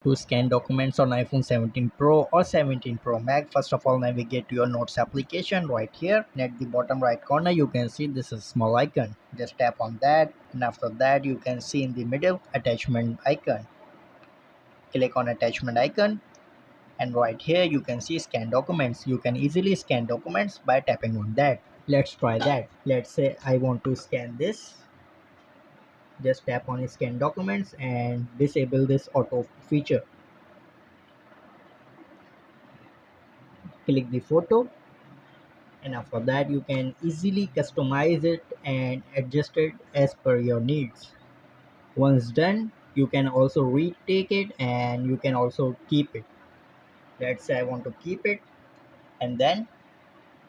To scan documents on iPhone 17 Pro or 17 Pro Max, first of all navigate to your Notes application right here, and at the bottom right corner you can see this is small icon. Just tap on that, and after that you can see in the middle attachment icon. Click on attachment icon, and right here you can see scan documents. You can easily scan documents by tapping on that. Let's try that. Let's say I want to scan this. Just tap on scan documents and disable this auto feature. Click the photo, and after that you can easily customize it and adjust it as per your needs. Once done, you can also retake it and you can also keep it. Let's say I want to keep it, and then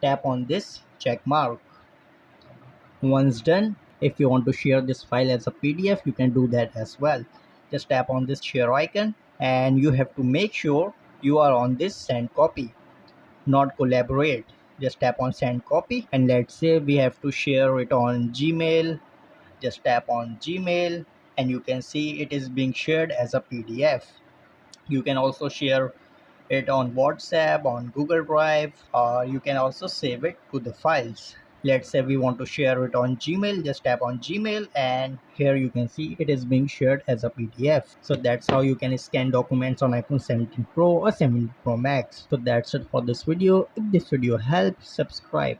tap on this check mark. Once done, if you want to share this file as a PDF, you can do that as well. Just tap on this share icon, and you have to make sure you are on this send copy, not collaborate. Just tap on send copy, and let's say we have to share it on Gmail. Just tap on Gmail, and you can see it is being shared as a PDF. You can also share it on WhatsApp, on Google Drive, or you can also save it to the files. Let's say we want to share it on Gmail. Just tap on Gmail, and here you can see it is being shared as a PDF. So that's how you can scan documents on iPhone 17 Pro or 17 Pro Max. So that's it for this video. If this video helped, subscribe.